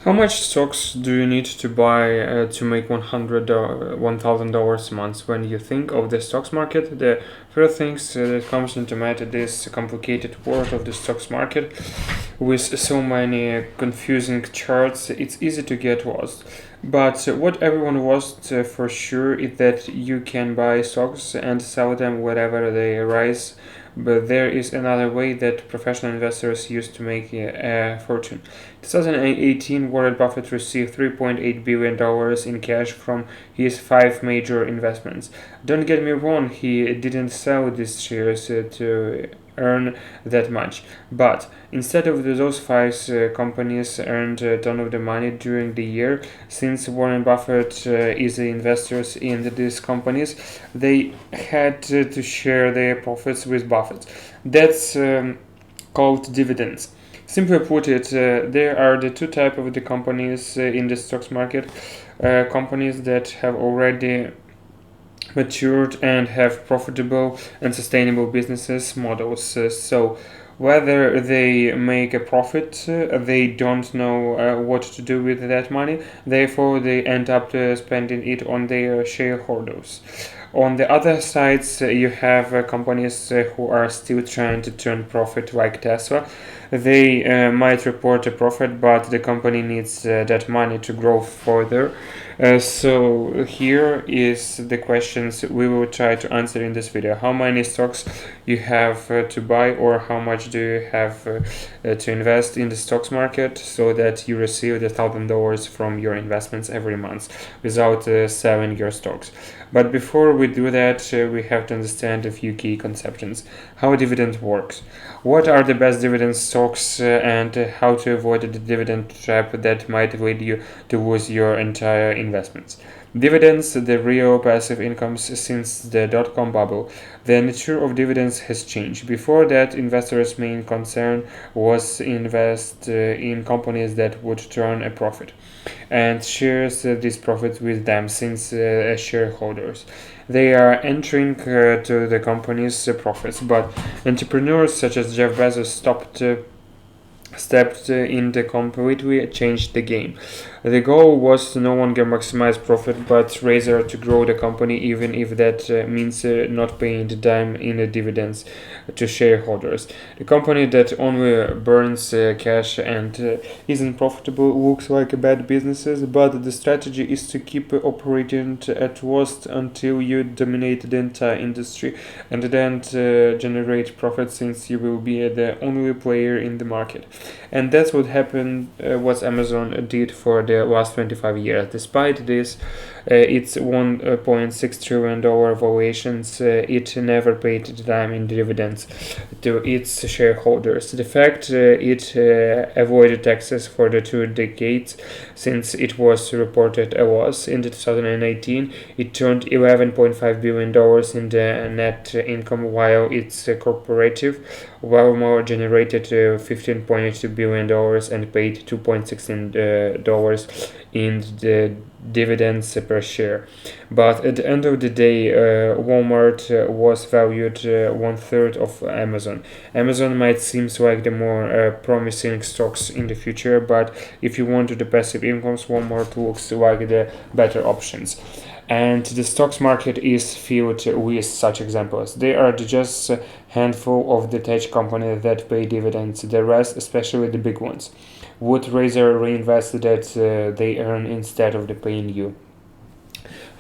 How much stocks do you need to buy to make $1,000 a month? When you think of the stocks market, the first things that comes into mind is this complicated world of the stocks market with so many confusing charts. It's easy to get lost. But what everyone wants for sure is that you can buy stocks and sell them wherever they rise. But there is another way that professional investors use to make a fortune. 2018, Warren Buffett received $3.8 billion in cash from his five major investments. Don't get me wrong, he didn't sell these shares to earn that much. But instead of those five companies earned a ton of the money during the year, since Warren Buffett is the investors in these companies, they had to share their profits with Buffett. That's called dividends. Simply put it, there are the two types of the companies in the stocks market. Companies that have already matured and have profitable and sustainable businesses models. So whether they make a profit, they don't know what to do with that money. Therefore, they end up spending it on their shareholders. On the other side, you have companies who are still trying to turn profit, like Tesla. They might report a profit, but the company needs that money to grow further. So here is the questions we will try to answer in this video. How many stocks you have to buy, or how much do you have to invest in the stocks market so that you receive the $1,000 from your investments every month without selling your stocks. But before we do that, we have to understand a few key conceptions. How dividend works. What are the best dividend stocks and how to avoid the dividend trap that might lead you to lose your entire investments. Dividends, the real passive incomes since the dot-com bubble. The nature of dividends has changed. Before that, investors' main concern was invest in companies that would turn a profit and shares this profit with them since as shareholders. They are entering to the company's profits, but entrepreneurs such as Jeff Bezos stepped in to completely change the game. The goal was to no longer maximize profit, but rather to grow the company, even if that means not paying the dime in dividends to shareholders. The company that only burns cash and isn't profitable looks like a bad business, but the strategy is to keep operating at worst until you dominate the entire industry and then generate profit, since you will be the only player in the market. And that's what happened, what Amazon did for the last 25 years. Despite this, its $1.6 trillion valuations, it never paid a dime in dividends to its shareholders. The fact it avoided taxes for the 2 decades since it was reported a loss in 2018, it turned $11.5 billion in the net income, while its corporative Walmart generated $15.2 billion and paid $2.16 in the dividends per share. But at the end of the day, Walmart was valued one-third of Amazon. Amazon might seem like the more promising stocks in the future, but if you want the passive incomes, Walmart looks like the better options. And the stocks market is filled with such examples. There are just a handful of the tech companies that pay dividends. The rest, especially the big ones, would rather reinvest that they earn instead of the paying you.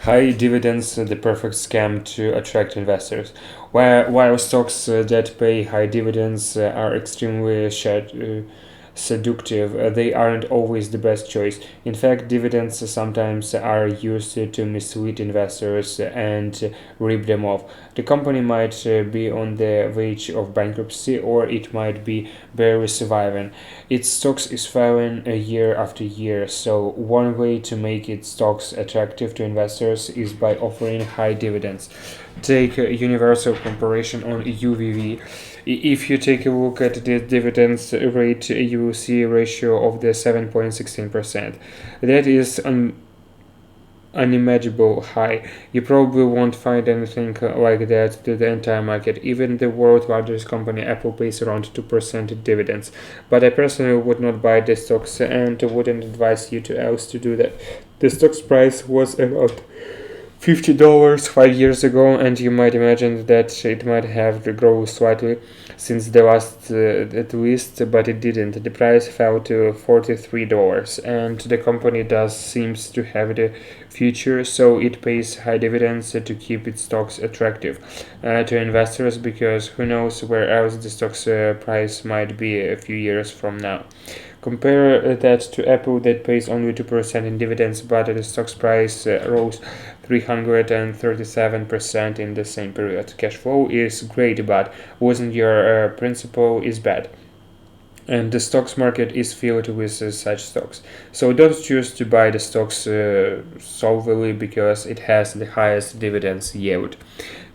High dividends, the perfect scam to attract investors. While stocks that pay high dividends are extremely seductive, they aren't always the best choice. In fact, dividends sometimes are used to mislead investors and rip them off. The company might be on the verge of bankruptcy, or it might be barely surviving. Its stocks is falling year after year, so one way to make its stocks attractive to investors is by offering high dividends. Take Universal Corporation on UVV. If you take a look at the dividends rate, you will see a ratio of the 7.16%. That is unimaginable high. You probably won't find anything like that to the entire market. Even the world's largest company, Apple, pays around 2% in dividends. But I personally would not buy the stocks and wouldn't advise you to else to do that. The stock's price was about $50 5 years ago, and you might imagine that it might have grown slightly since the last at least, but it didn't. The price fell to $43, and the company does seems to have the future, so it pays high dividends to keep its stocks attractive to investors, because who knows where else the stock's price might be a few years from now. Compare that to Apple that pays only 2% in dividends, but the stock's price rose 337% in the same period. Cash flow is great, but wasn't your principal is bad. And the stocks market is filled with such stocks. So don't choose to buy the stocks solely because it has the highest dividends yield.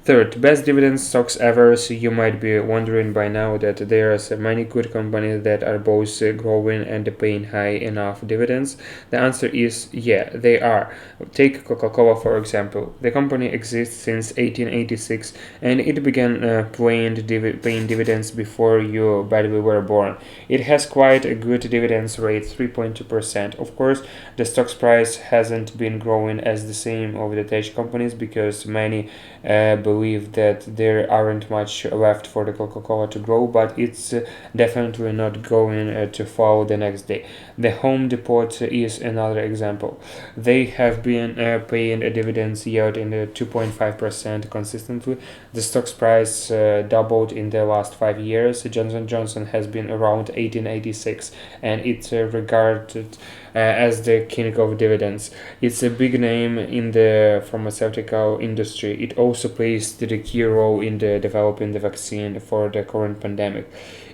Third, best dividend stocks ever. So you might be wondering by now that there are many good companies that are both growing and paying high enough dividends. The answer is yeah, they are. Take Coca-Cola for example. The company exists since 1886 and it began paying dividends before you barely were born. It has quite a good dividends rate, 3.2%. Of course, the stock's price hasn't been growing as the same of the tech companies because many believe that there aren't much left for the Coca-Cola to grow, but it's definitely not going to fall the next day. The Home Depot is another example. They have been paying a dividends yield in the 2.5% consistently. The stock's price doubled in the last 5 years. Johnson has been around 1886 and it's regarded as the king of dividends. It's a big name in the pharmaceutical industry. It also plays the key role in the developing the vaccine for the current pandemic.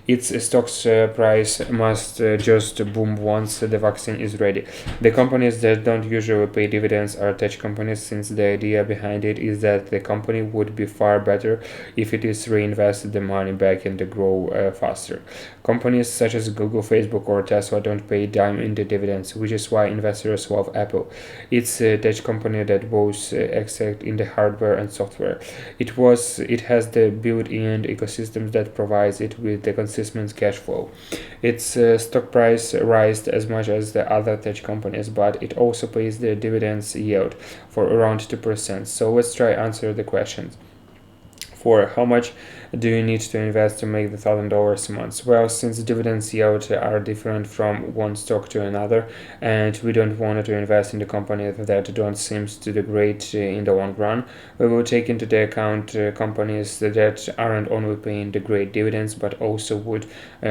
Its stock's price must just boom once the vaccine is ready. The companies that don't usually pay dividends are tech companies, since the idea behind it is that the company would be far better if it is reinvested the money back and grow faster. Companies such as Google, Facebook, or Tesla don't pay a dime in the dividends, which is why investors love Apple. It's a tech company that both excel in the hardware and software. It has the built-in ecosystems that provides it with the consistent cash flow. Its stock price rised as much as the other tech companies, but it also pays the dividends yield for around 2%. So let's try answer the questions. For how much do you need to invest to make the $1,000 a month? Well, since dividends yield are different from one stock to another, and we don't want to invest in the companies that don't seem to do great in the long run, we will take into the account companies that aren't only paying the great dividends but also would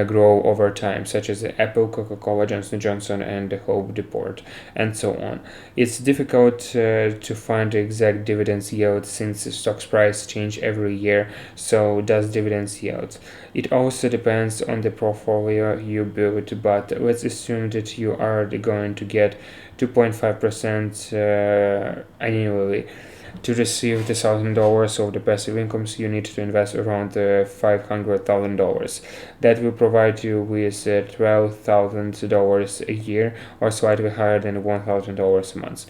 grow over time, such as Apple, Coca-Cola, Johnson & Johnson, and the Home Depot, and so on. It's difficult to find the exact dividends yield since the stock's price change every year, so does dividends yield. It also depends on the portfolio you build, but let's assume that you are going to get 2.5% annually. To receive the $1,000 of the passive incomes, you need to invest around $500,000. That will provide you with $12,000 a year, or slightly higher than $1,000 a month.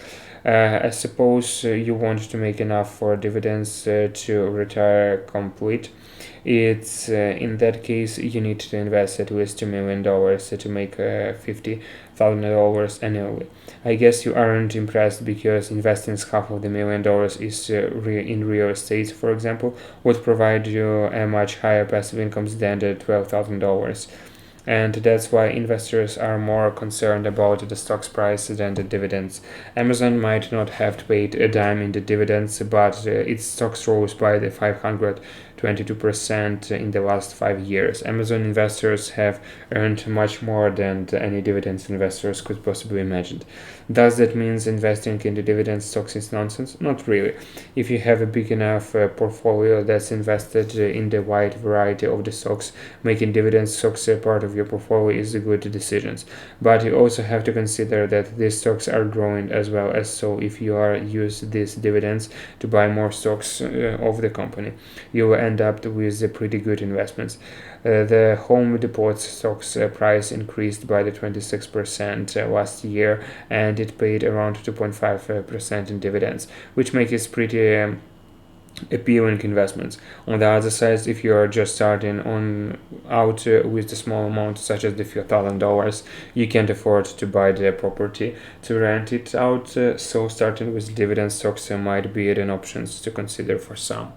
I suppose you want to make enough for dividends to retire complete. It's in that case you need to invest at least $2 million to make $50,000 annually. I guess you aren't impressed because investing half of the $1 million is in real estate, for example, would provide you a much higher passive incomes than the $12,000. And that's why investors are more concerned about the stock's price than the dividends. Amazon might not have paid a dime in the dividends, but its stocks rose by the 522% in the last 5 years. Amazon investors have earned much more than any dividends investors could possibly imagine. Does that mean investing in the dividend stocks is nonsense? Not really. If you have a big enough portfolio that's invested in the wide variety of the stocks, making dividend stocks a part of your portfolio is a good decision. But you also have to consider that these stocks are growing as well, as so if you are use these dividends to buy more stocks of the company, you will end up with pretty good investments. The Home Depot stock's price increased by the 26% last year, and it paid around 2.5% in dividends, which makes it pretty appealing investments. On the other side, if you are just starting on out with a small amount, such as the few $1,000, you can't afford to buy the property to rent it out. So starting with dividend stocks might be an option to consider for some.